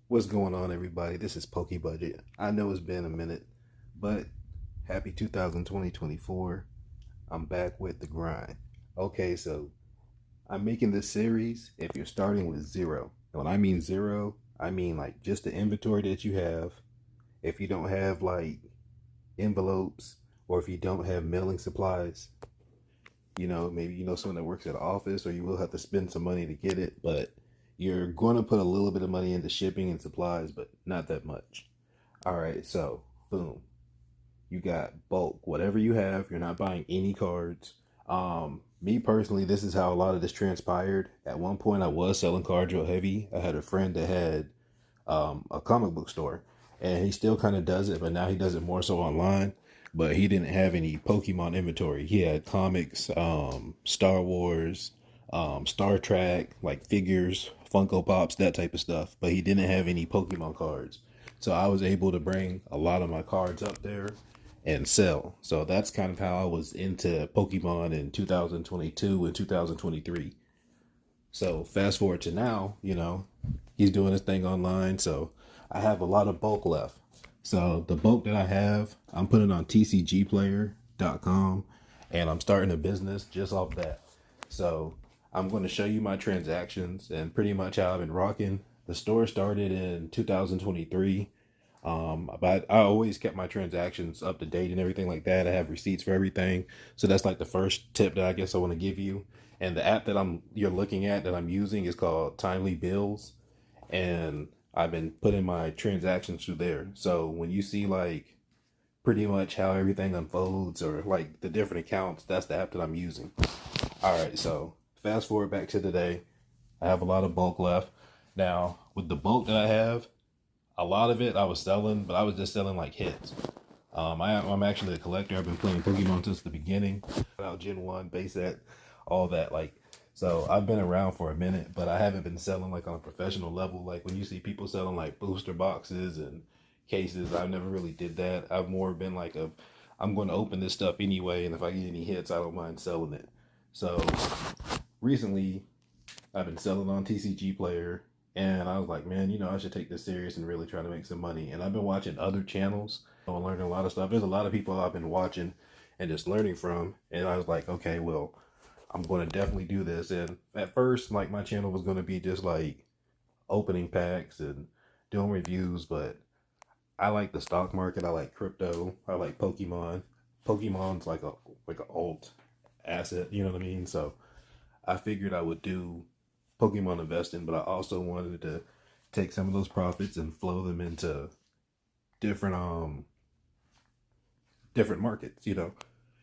What's going on, everybody? This is Poke Budget. I know it's been a minute, but happy 2024. I'm back with the grind. Okay, so I'm making this series if you're starting with zero. And when I mean zero, I mean like just the inventory that you have. If you don't have like envelopes or if you don't have mailing supplies, maybe someone that works at an office or you will have to spend some money to get it, but you're going to put a little bit of money into shipping and supplies, but not that much. All right, so boom, you got bulk, whatever you have. You're not buying any cards. Me personally, this is how a lot of this transpired. At one point, I was selling cards real heavy. I had a friend that had a comic book store, and he still kind of does it, but now he does it more so online. But he didn't have any Pokemon inventory. He had comics, Star Wars, Star Trek, like figures, Funko Pops, that type of stuff. But he didn't have any Pokemon cards. So I was able to bring a lot of my cards up there and sell. So that's kind of how I was into Pokemon in 2022 and 2023. So fast forward to now, he's doing his thing online. So I have a lot of bulk left. So the bulk that I have, I'm putting on tcgplayer.com and I'm starting a business just off that. So I'm going to show you my transactions and pretty much how I've been rocking. The store started in 2023. But I always kept my transactions up to date and everything like that. I have receipts for everything. So that's like the first tip that I guess I want to give you. And the app that you're looking at that I'm using is called Timely Bills. And I've been putting my transactions through there. So when you see like pretty much how everything unfolds or like the different accounts, that's the app that I'm using. All right, so fast forward back to today. I have a lot of bulk left. Now, with the bulk that I have, a lot of it I was selling, but I was just selling like hits. I'm actually a collector. I've been playing Pokemon since the beginning. Out Gen 1, base set, all that. So I've been around for a minute, but I haven't been selling like on a professional level. Like when you see people selling like booster boxes and cases, I've never really did that. I've more been like I'm going to open this stuff anyway, and if I get any hits, I don't mind selling it. So recently, I've been selling on TCG Player, and I was like, man, I should take this serious and really try to make some money. And I've been watching other channels and learning a lot of stuff. There's a lot of people I've been watching and just learning from. And I was like, okay, well, I'm going to definitely do this. And at first, like my channel was going to be just like opening packs and doing reviews. But I like the stock market. I like crypto. I like Pokemon. Pokemon's like a alt asset. You know what I mean? So I figured I would do Pokemon investing, but I also wanted to take some of those profits and flow them into different different markets.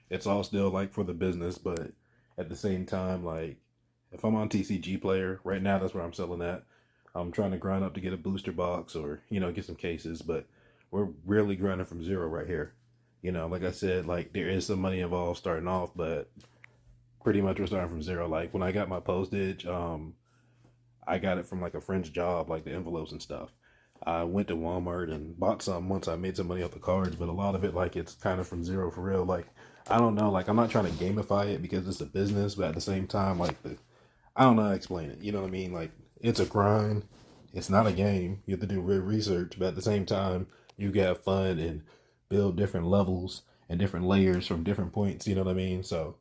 It's all still like for the business, but at the same time, like if I'm on TCG Player right now, that's where I'm selling at. I'm trying to grind up to get a booster box or get some cases, but we're really grinding from zero right here. Like I said, like there is some money involved starting off, but pretty much we're starting from zero. Like when I got my postage, I got it from like a friend's job, like the envelopes and stuff. I went to Walmart and bought some once I made some money off the cards, but a lot of it, like, it's kind of from zero for real. Like, I don't know, like, I'm not trying to gamify it because it's a business, but at the same time, like, I don't know how to explain it. You know what I mean? Like, it's a grind. It's not a game. You have to do real research, but at the same time, you can have fun and build different levels and different layers from different points. You know what I mean? So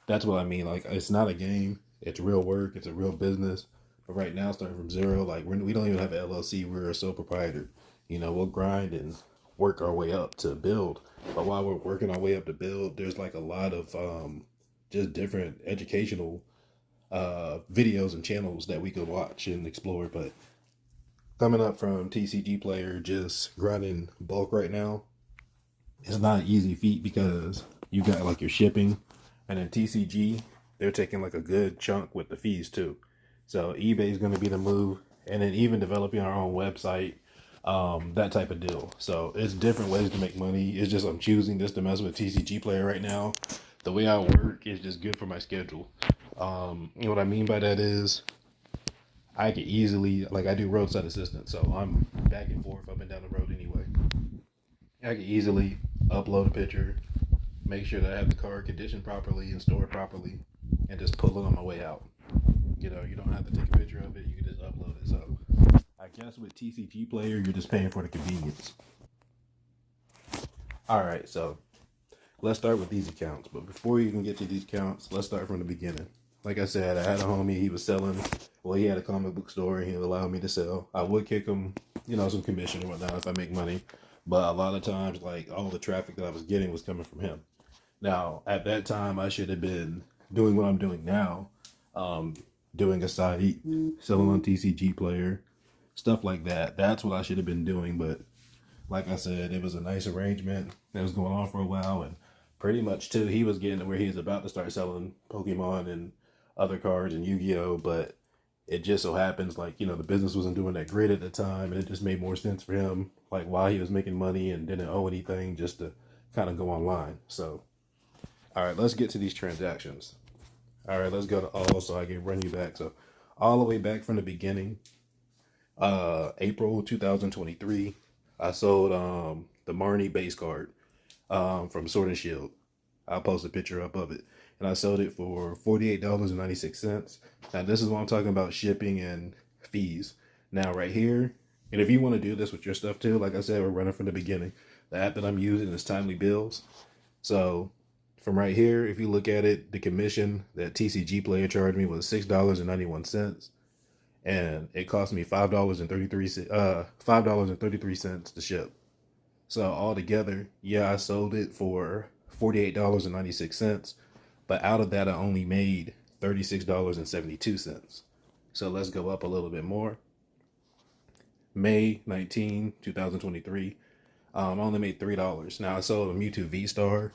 that's what I mean. Like, it's not a game. It's real work. It's a real business. But right now, starting from zero, like we don't even have an LLC. We're a sole proprietor. We'll grind and work our way up to build. But while we're working our way up to build, there's like a lot of just different educational videos and channels that we could watch and explore. But coming up from TCG Player, just grinding bulk right now, it's not an easy feat because you got like your shipping, and then TCG, they're taking like a good chunk with the fees too. So eBay is going to be the move, and then even developing our own website, that type of deal. So it's different ways to make money. It's just I'm choosing just to mess with TCG Player right now. The way I work is just good for my schedule. What I mean by that is I can easily, like I do roadside assistance, so I'm back and forth up and down the road anyway. I can easily upload a picture, make sure that I have the car conditioned properly and stored properly, and just pull it on my way out. You don't have to take a picture of it. You can just upload it. So I guess that's with TCG Player, you're just paying for the convenience. All right, so let's start with these accounts. But before you can get to these accounts, let's start from the beginning. Like I said, I had a homie, he was selling, well, he had a comic book store and he allowed me to sell. I would kick him, some commission or whatnot if I make money. But a lot of times, like, all the traffic that I was getting was coming from him. Now, at that time, I should have been doing what I'm doing now, doing a site, selling on TCG Player, stuff like that. That's what I should have been doing. But like I said, it was a nice arrangement that was going on for a while. And pretty much, too, he was getting to where he was about to start selling Pokemon and other cards and Yu-Gi-Oh! But it just so happens, like, the business wasn't doing that great at the time. And it just made more sense for him, like, while he was making money and didn't owe anything, just to kind of go online. So, all right, let's get to these transactions. All right, let's go to all so I can run you back. So all the way back from the beginning, April 2023, I sold the Marnie base card from Sword and Shield. I'll post a picture up of it. And I sold it for $48.96. Now this is what I'm talking about, shipping and fees. Now right here, and if you want to do this with your stuff too, like I said, we're running from the beginning. The app that I'm using is Timely Bills. So from right here, if you look at it, the commission that TCG Player charged me was $6.91, and it cost me $5.33 to ship. So altogether, yeah, I sold it for $48.96, but out of that, I only made $36.72. So let's go up a little bit more. May 19, 2023, I only made $3. Now I sold a Mewtwo V-Star.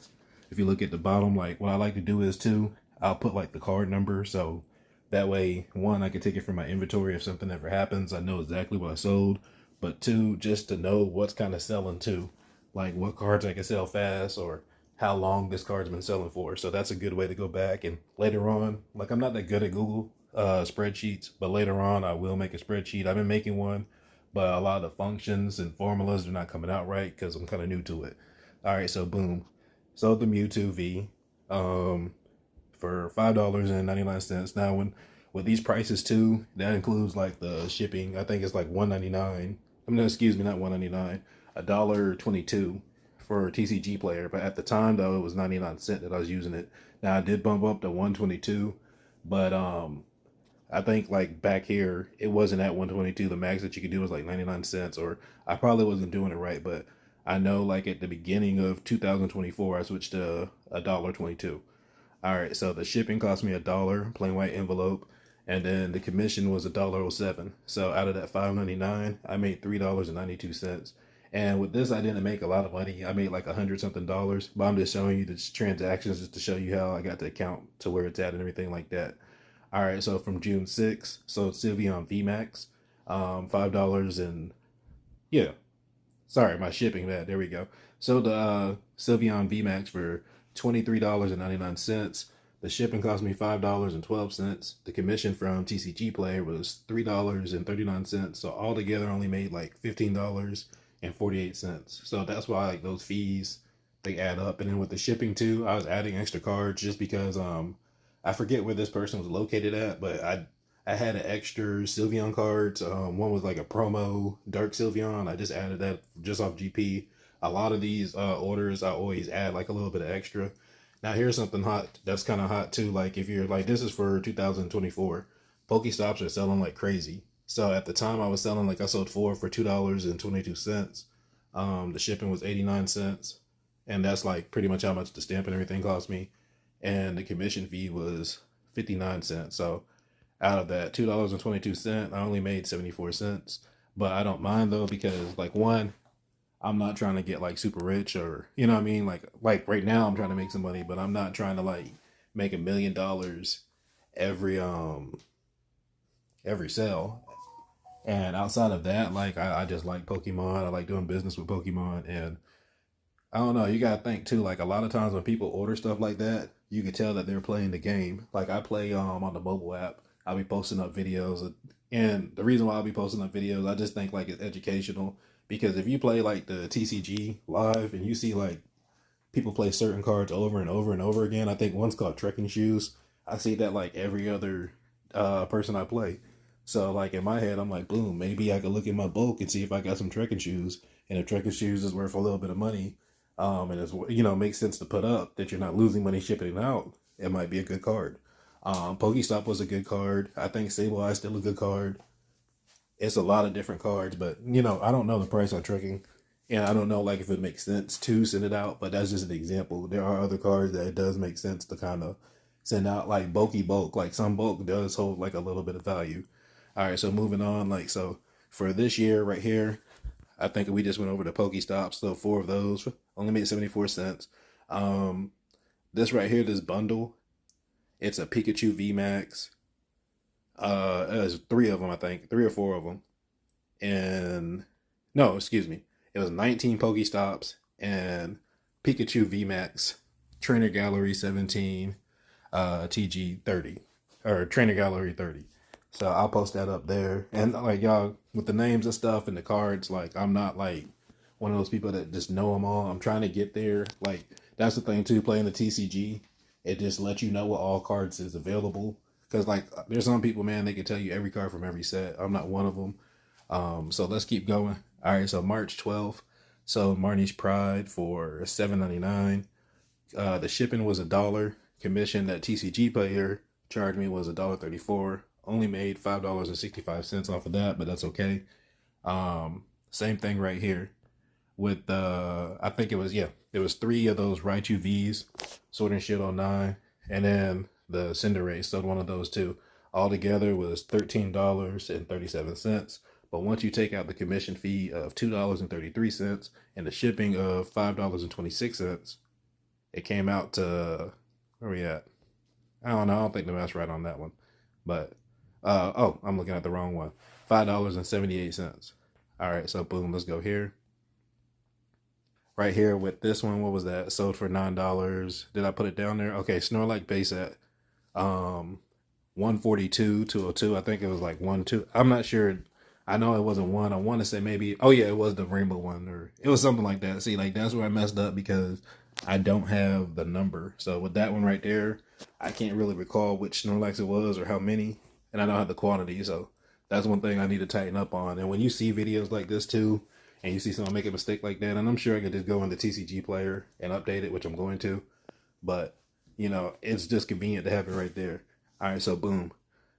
If you look at the bottom, like what I like to do is too, I'll put like the card number. So that way, one, I can take it from my inventory. If something ever happens, I know exactly what I sold. But two, just to know what's kind of selling too, like what cards I can sell fast or how long this card's been selling for. So that's a good way to go back. And later on, like I'm not that good at Google spreadsheets, but later on I will make a spreadsheet. I've been making one, but a lot of the functions and formulas are not coming out right because I'm kind of new to it. All right, so boom. Sold the Mewtwo V for $5.99. Now, with these prices too, that includes like the shipping. I think it's like $1.99. Excuse me, not $1.99. $1.22 for TCG Player. But at the time though, it was 99 cents that I was using it. Now I did bump up to 122, but I think like back here it wasn't at 122. The max that you could do was like 99 cents, or I probably wasn't doing it right, but I know like at the beginning of 2024, I switched to $1.22. All right, so the shipping cost me $1, plain white envelope, and then the commission was $1.07. So out of that $5.99, I made $3.92. And with this, I didn't make a lot of money. I made like $100 something, but I'm just showing you the transactions just to show you how I got the account to where it's at and everything like that. All right, so from June 6th, sold Sylveon VMAX, $5 and yeah. Sorry, my shipping bad. There we go. So the Sylveon VMAX for $23.99. The shipping cost me $5.12. The commission from TCG Player was $3.39. So altogether, I only made like $15.48. So that's why like those fees, they add up. And then with the shipping too, I was adding extra cards just because I forget where this person was located at, but I had an extra Sylveon cards. One was like a promo Dark Sylveon. I just added that just off GP. A lot of these orders, I always add like a little bit of extra. Now here's something hot that's kind of hot too. Like if you're like, this is for 2024. Pokestops are selling like crazy. So at the time I was selling, like I sold 4 for $2.22. The shipping was 89 cents. And that's like pretty much how much the stamp and everything cost me. And the commission fee was 59 cents. So out of that $2.22, I only made 74 cents. But I don't mind though, because like one, I'm not trying to get like super rich, or you know what I mean? Like right now I'm trying to make some money, but I'm not trying to like make $1 million every sale. And outside of that, like I just like Pokemon. I like doing business with Pokemon. And I don't know, you gotta think too, like a lot of times when people order stuff like that, you can tell that they're playing the game. Like I play on the mobile app. I'll be posting up videos, and the reason why I'll be posting up videos, I just think like it's educational, because if you play like the TCG live and you see like people play certain cards over and over and over again, I think one's called Trekking Shoes. I see that like every other person I play. So like in my head, I'm like, boom, maybe I could look at my bulk and see if I got some trekking shoes. And if trekking shoes is worth a little bit of money, and it's, makes sense to put up that you're not losing money shipping it out, it might be a good card. Pokestop was a good card. I think Sable Eye still a good card. It's a lot of different cards, but I don't know the price on trekking, and I don't know like if it makes sense to send it out. But that's just an example. There are other cards that it does make sense to kind of send out, like bulky bulk. Like some bulk does hold like a little bit of value. All right, so moving on. Like so, for this year right here, I think we just went over the Pokestops. So 4 of those only made 74 cents. This right here, this bundle, it's a Pikachu VMAX. There's 3 of them, I think, 3 or 4 of them, and no, excuse me, it was 19 Pokestops and Pikachu VMAX, Trainer Gallery 17, TG 30, or Trainer Gallery 30. So I'll post that up there. And like y'all, with the names and stuff and the cards, like I'm not like one of those people that just know them all. I'm trying to get there. Like that's the thing too, playing the TCG, it just lets you know what all cards is available. Because like there's some people, man, they can tell you every card from every set. I'm not one of them. So let's keep going. All right, so March 12th. So Marnie's Pride for $7.99. The shipping was $1. Commission that TCG player charged me was $1.34. Only made $5.65 off of that, but that's okay. Same thing right here with I think it was 3 of those Raichu V's, Sword and Shield 09, and then the Cinderace, so one of those two. Altogether was $13.37. But once you take out the commission fee of $2.33 and the shipping of $5.26, it came out to, where we at? I don't know. I don't think the math's right on that one. But, I'm looking at the wrong one. $5.78. All right, so boom, let's go here. Right here with this one, what was that? Sold for $9. Did I put it down there? Okay, Snorlax base at 142, 202. I think it was like 1-2. I'm not sure. I know it wasn't 1. I want to say maybe, oh yeah, it was the rainbow one, or it was something like that. See, like that's where I messed up because I don't have the number. So with that one right there, I can't really recall which Snorlax it was or how many, and I don't have the quantity. So that's one thing I need to tighten up on. And when you see videos like this too, and you see someone make a mistake like that, and I'm sure I could just go into TCG Player and update it, which I'm going to, but it's just convenient to have it right there. All right, so boom,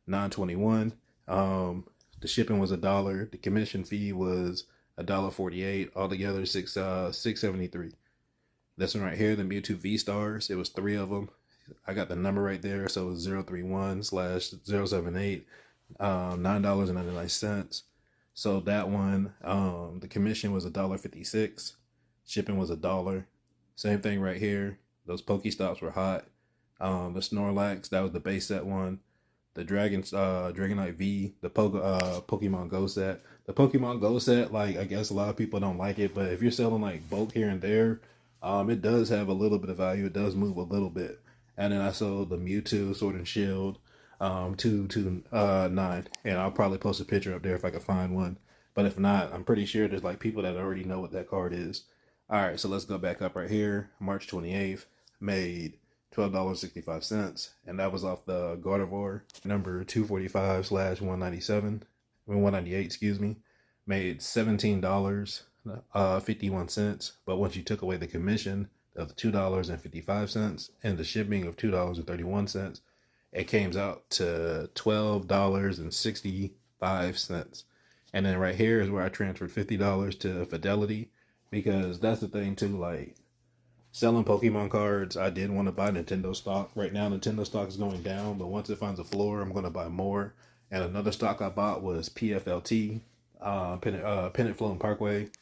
921. The shipping was $1. The commission fee was $1.48. Altogether, $6.73. This one right here, the Mewtwo V Stars, it was 3 of them. I got the number right there, so it was 031/078, $9.99. So that one, the commission was $1.56. Shipping was $1. Same thing right here. Those Pokestops were hot. The Snorlax, that was the base set one. The Dragonite V, the Pokemon Go set. The Pokemon Go set, like I guess a lot of people don't like it, but if you're selling like bulk here and there, it does have a little bit of value. It does move a little bit. And then I sold the Mewtwo Sword and Shield, 229, and I'll probably post a picture up there if I can find one. But if not, I'm pretty sure there's like people that already know what that card is. All right, so let's go back up right here. March 28th, made $12.65, and that was off the Gardevoir number 245/197, 198, excuse me. Made $17.51, but once you took away the commission of $2.55 and the shipping of $2.31, it came out to $12.65. And then right here is where I transferred $50 to Fidelity, because that's the thing too, like selling Pokemon cards, I did want to buy Nintendo stock. Right now, Nintendo stock is going down, but once it finds a floor, I'm going to buy more. And another stock I bought was PFLT, Pennant Flow and Park Rate,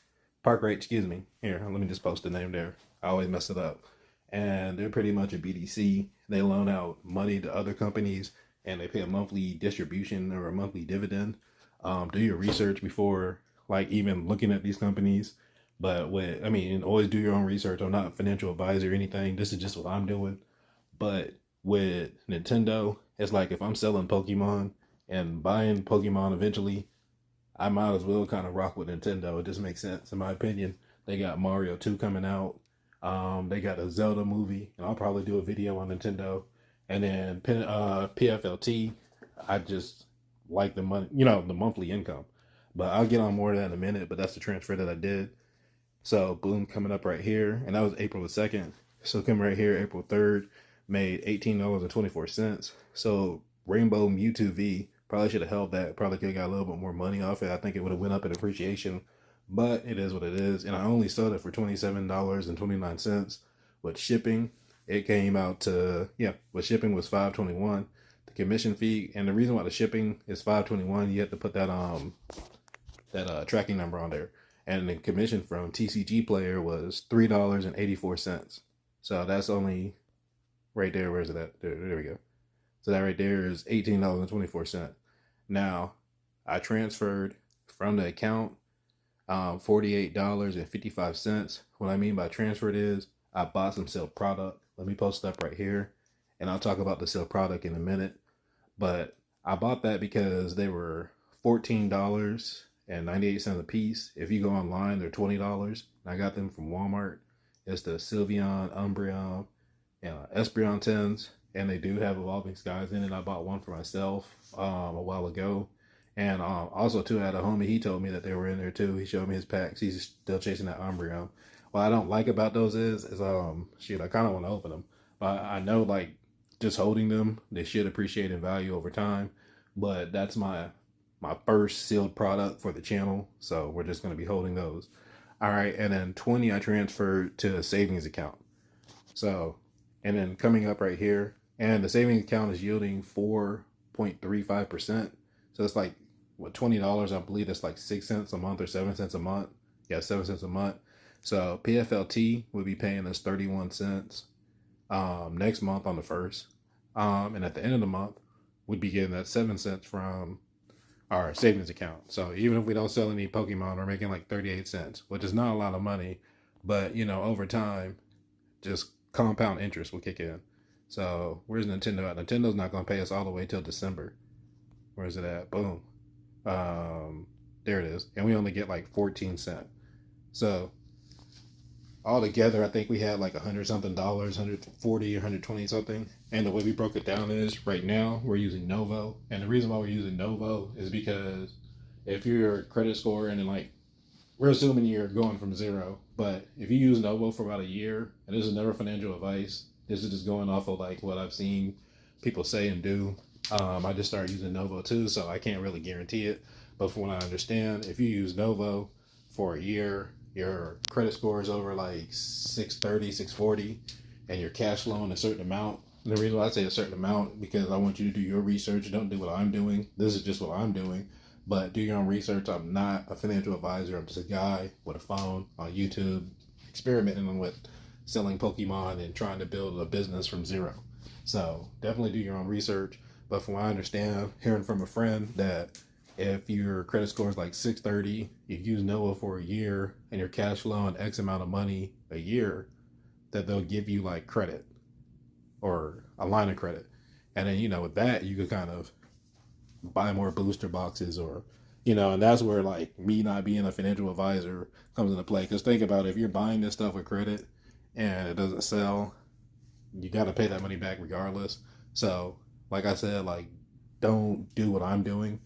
excuse me. Here, let me just post the name there. I always mess it up. And they're pretty much a BDC. They loan out money to other companies, and they pay a monthly distribution or a monthly dividend. Do your research before, like, even looking at these companies. But always do your own research. I'm not a financial advisor or anything. This is just what I'm doing. But with Nintendo, it's like if I'm selling Pokemon and buying Pokemon eventually, I might as well kind of rock with Nintendo. It just makes sense, in my opinion. They got Mario 2 coming out. They got a Zelda movie, and I'll probably do a video on Nintendo. And then PFLT, I just like the money, you know, the monthly income. But I'll get on more of that in a minute. But that's the transfer that I did. So boom, coming up right here, and that was April the 2nd. So coming right here, April 3rd, made $18.24. So Rainbow Mewtwo V probably should have held that. Probably could have got a little bit more money off it. I think it would have went up in appreciation, but it is what it is. And I only sold it for $27.29 with shipping. It came out to, yeah, with shipping was $5.21. The commission fee, and the reason why the shipping is $5.21, you have to put that tracking number on there. And the commission from TCG Player was $3.84. So that's only right there. Where's it at? There we go. So that right there is $18.24. Now, I transferred from the account $48.55. What I mean by transferred is I bought some sale product. Let me post it up right here, and I'll talk about the sale product in a minute. But I bought that because they were $14.98 a piece. If you go online, they're $20. I got them from Walmart. It's the Sylveon, Umbreon, and Espeon 10s, and they do have Evolving Skies in it. I bought one for myself a while ago. And also, too, I had a homie, he told me that they were in there, too. He showed me his packs. He's still chasing that Umbreon. What I don't like about those is shoot, I kind of want to open them. But I know, like, just holding them, they should appreciate in value over time. But that's my first sealed product for the channel. So we're just going to be holding those. All right, and then 20 I transferred to a savings account. So, and then coming up right here, and the savings account is yielding 4.35%. So it's like, what, $20, I believe that's like 6 cents a month or 7 cents a month. Yeah, 7 cents a month. So PFLT would be paying us 31 cents next month on the 1st. And at the end of the month, we'd be getting that 7 cents from our savings account. So even if we don't sell any Pokemon, we're making like 38 cents, which is not a lot of money, but you know, over time, just compound interest will kick in. So where's Nintendo at? Nintendo's not going to pay us all the way till December. Where's it at? Boom. There it is. And we only get like 14 cents. So altogether, I think we had like $100 something, 140 or 120 something. And the way we broke it down is right now we're using Novo. And the reason why we're using Novo is because if your credit score and like, we're assuming you're going from zero, but if you use Novo for about a year, and this is never financial advice, this is just going off of like what I've seen people say and do. I just started using Novo too, so I can't really guarantee it. But from what I understand, if you use Novo for a year, your credit score is over like 630, 640, and you're cash flowing a certain amount. And the reason why I say a certain amount, because I want you to do your research. Don't do what I'm doing. This is just what I'm doing. But do your own research. I'm not a financial advisor. I'm just a guy with a phone on YouTube experimenting with selling Pokemon and trying to build a business from zero. So definitely do your own research. But from what I understand, hearing from a friend that if your credit score is like 630, you use Novo for a year and you're cash flowing X amount of money a year, that they'll give you like credit or a line of credit. And then, you know, with that, you could kind of buy more booster boxes or, you know, and that's where like me not being a financial advisor comes into play. Because think about it, if you're buying this stuff with credit and it doesn't sell, you got to pay that money back regardless. So like I said, like, don't do what I'm doing.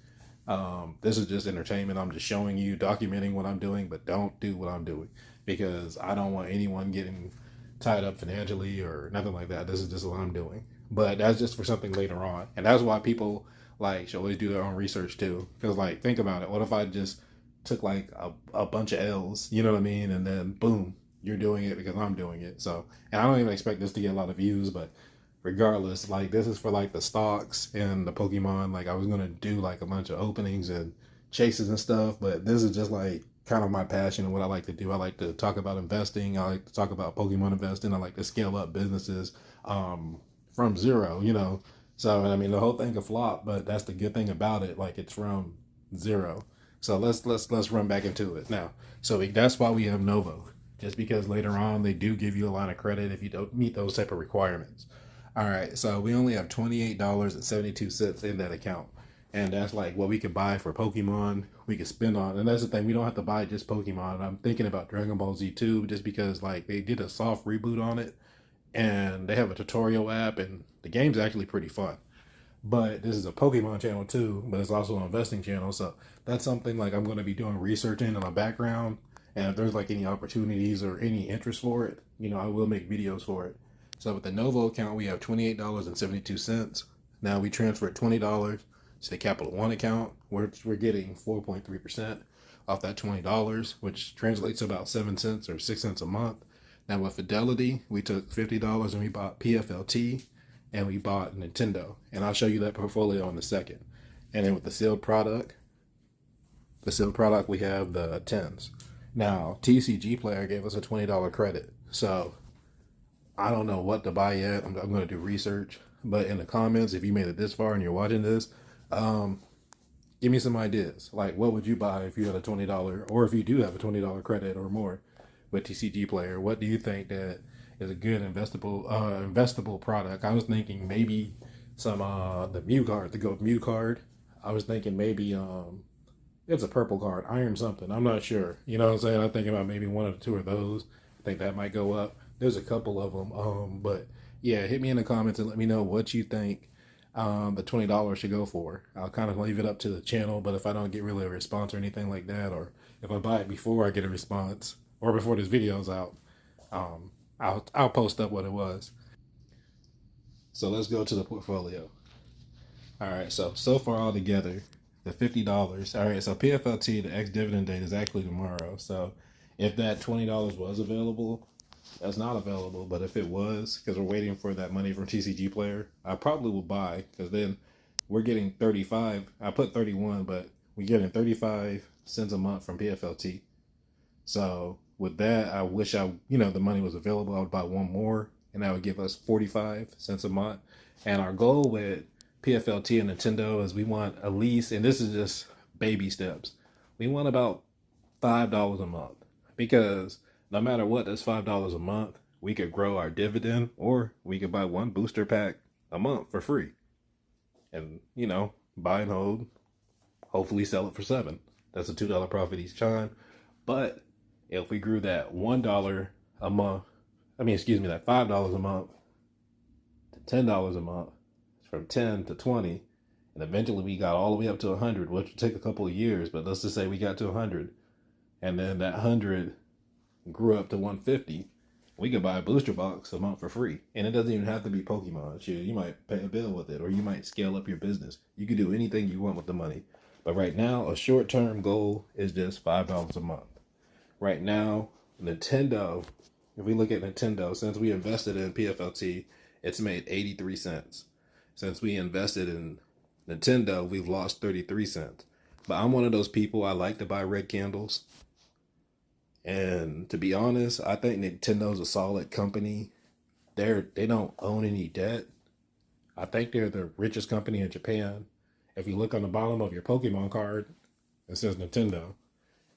This is just entertainment. I'm just showing you, documenting what I'm doing, but don't do what I'm doing because I don't want anyone getting tied up financially or nothing like that. This is just what I'm doing. But that's just for something later on. And that's why people like should always do their own research too. Because like, think about it. What if I just took like a bunch of L's, you know what I mean? And then boom, you're doing it because I'm doing it. So, and I don't even expect this to get a lot of views, but regardless, like this is for like the stocks and the Pokemon. Like I was going to do like a bunch of openings and chases and stuff, but this is just like kind of my passion and what I like to do. I like to talk about investing. I like to talk about Pokemon investing. I like to scale up businesses from zero, you know. So, I mean, the whole thing could flop, but that's the good thing about it. Like it's from zero. So let's run back into it now. So that's why we have Novo, just because later on they do give you a line of credit if you don't meet those type of requirements. All right, so we only have $28.72 in that account. And that's like what we could buy for Pokemon, we could spend on. And that's the thing, we don't have to buy just Pokemon. I'm thinking about Dragon Ball Z too, just because like they did a soft reboot on it. And they have a tutorial app, and the game's actually pretty fun. But this is a Pokemon channel too, but it's also an investing channel. So that's something like I'm going to be doing research in my background. And if there's like any opportunities or any interest for it, I will make videos for it. So with the Novo account, we have $28.72. Now we transferred $20 to the Capital One account, which we're getting 4.3% off that $20, which translates to about 7 cents or 6 cents a month. Now with Fidelity, we took $50 and we bought PFLT and we bought Nintendo. And I'll show you that portfolio in a second. And then with the sealed product, we have the 10s. Now, TCG Player gave us a $20 credit. So I don't know what to buy yet. I'm going to do research. But in the comments, if you made it this far and you're watching this, give me some ideas. Like, what would you buy if you had a $20, or if you do have a $20 credit or more with TCG Player? What do you think that is a good investable product? I was thinking maybe some the Mew card, the Goat Mew card. I was thinking maybe it's a purple card, Iron something. I'm not sure. You know what I'm saying? I'm thinking about maybe one or two of those. I think that might go up. There's a couple of them. But yeah, hit me in the comments and let me know what you think the $20 should go for. I'll kind of leave it up to the channel, but if I don't get really a response or anything like that, or if I buy it before I get a response or before this video's out, I'll post up what it was. So let's go to the portfolio. All right, so far all together, the $50. All right, so PFLT, the ex-dividend date is actually tomorrow. So if that $20 was available, that's not available. But if it was, because we're waiting for that money from TCG Player, I probably will buy, because then we're getting 35. I put 31, but we're getting 35 cents a month from PFLT. So with that, I wish the money was available. I would buy one more, and that would give us 45 cents a month. And our goal with PFLT and Nintendo is we want at least, and this is just baby steps, we want about $5 a month, because no matter what, that's $5 a month. We could grow our dividend, or we could buy one booster pack a month for free, and buy and hold, hopefully sell it for $7. That's a $2 profit each time. But if we grew that $1 a month, that $5 a month to $10 a month, from 10 to 20, and eventually we got all the way up to 100, which would take a couple of years, but let's just say we got to 100, and then that 100 grew up to 150, we could buy a booster box a month for free. And it doesn't even have to be Pokemon. Shit, you might pay a bill with it, or you might scale up your business. You can do anything you want with the money. But right now, a short-term goal is just $5 a month. Right now, Nintendo, if we look at Nintendo, since we invested in PFLT, it's made 83 cents. Since we invested in Nintendo, we've lost 33 cents. But I'm one of those people, I like to buy red candles. And to be honest, I think Nintendo's a solid company. They don't own any debt. I think they're the richest company in Japan. If you look on the bottom of your Pokemon card, it says Nintendo.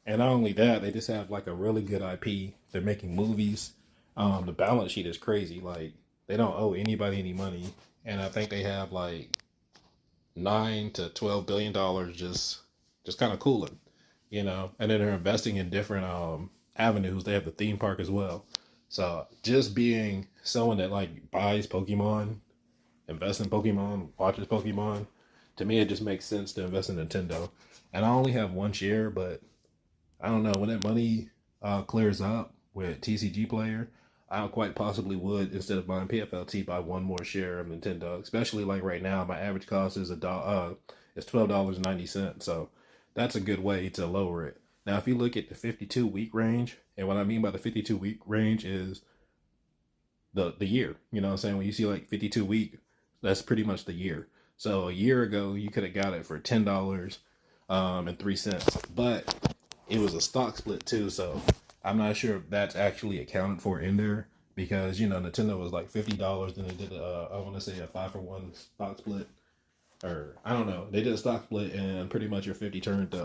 And not only that, they just have like a really good IP. They're making movies. The balance sheet is crazy. Like, they don't owe anybody any money. And I think they have like $9 to $12 billion just kind of cooling, And then they're investing in different avenues. They have the theme park as well. So just being someone that like buys Pokemon, invests in Pokemon, watches Pokemon, to me it just makes sense to invest in Nintendo. And I only have one share, but I don't know, when that money clears up with TCG Player, I quite possibly would, instead of buying PFLT, buy one more share of Nintendo. Especially like right now, my average cost is $12.90. So that's a good way to lower it. Now, if you look at the 52-week range, and what I mean by the 52-week range is the year. You know what I'm saying? When you see like 52-week, that's pretty much the year. So a year ago, you could have got it for $10.03. But it was a stock split too, so I'm not sure if that's actually accounted for in there, because Nintendo was like $50, and they did I want to say a 5-for-1 stock split, or I don't know. They did a stock split, and pretty much your 50 turned to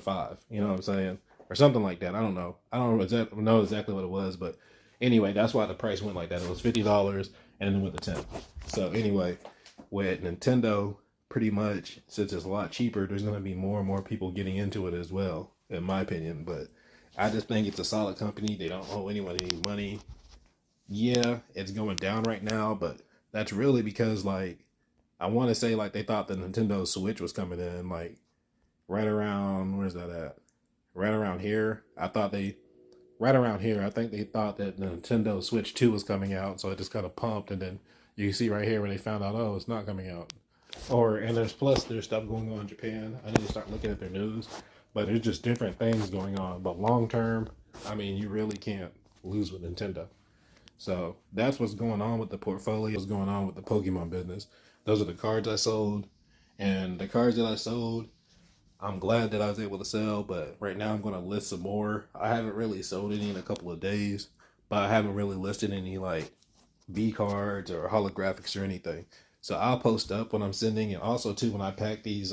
5. You know what I'm saying, or something like that. I don't know. I don't know exactly what it was, but anyway, that's why the price went like that. It was $50, and then it went to 10. So anyway, with Nintendo, pretty much, since it's a lot cheaper, there's going to be more and more people getting into it as well, in my opinion. But I just think it's a solid company. They don't owe anyone any money. Yeah, it's going down right now, but that's really because like I want to say like they thought the Nintendo Switch was coming in like right around, where's that at? Right around here. Right around here. I think they thought that the Nintendo Switch 2 was coming out, so it just kind of pumped, and then you can see right here where they found out, oh, it's not coming out. Or and there's stuff going on in Japan. I need to start looking at their news, but there's just different things going on. But long term, I mean, you really can't lose with Nintendo. So that's what's going on with the portfolio. What's going on with the Pokemon business? Those are the cards I sold, and the cards that I sold, I'm glad that I was able to sell. But right now, I'm going to list some more. I haven't really sold any in a couple of days, but I haven't really listed any like V cards or holographics or anything. So I'll post up when I'm sending, and also too when I pack these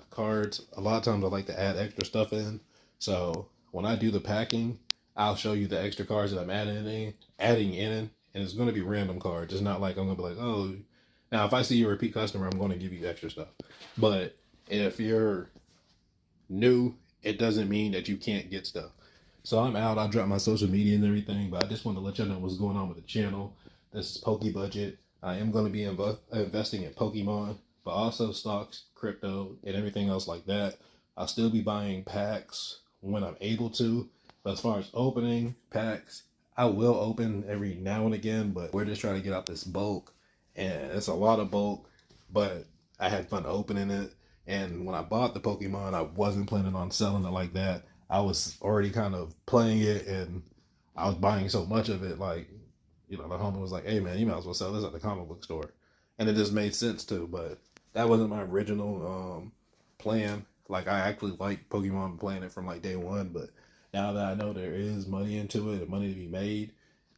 cards. A lot of times I like to add extra stuff in. So when I do the packing, I'll show you the extra cards that I'm adding in, and it's going to be random cards. It's not like I'm going to be like, oh, now if I see you're a repeat customer, I'm going to give you extra stuff. But if you're new, it doesn't mean that you can't get stuff. So I'm out. I'll drop my social media and everything, but I just want to let y'all know what's going on with the channel. This is Poke Budget. I am going to be investing in Pokemon, but also stocks, crypto, and everything else like that. I'll still be buying packs when I'm able to. But as far as opening packs, I will open every now and again, but we're just trying to get out this bulk. And it's a lot of bulk, but I had fun opening it. And when I bought the Pokemon, I wasn't planning on selling it like that. I was already kind of playing it, and I was buying so much of it. Like, the homie was like, hey, man, you might as well sell this at the comic book store. And it just made sense, too. But that wasn't my original plan. Like, I actually liked Pokemon, playing it from, like, day one. But now that I know there is money into it and money to be made,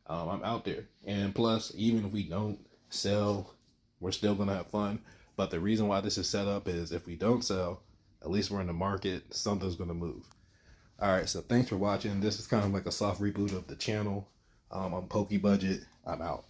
I'm out there. And plus, even if we don't sell, we're still going to have fun. But the reason why this is set up is if we don't sell, at least we're in the market, something's going to move. All right, so thanks for watching. This is kind of like a soft reboot of the channel. I'm Poke Budget. I'm out.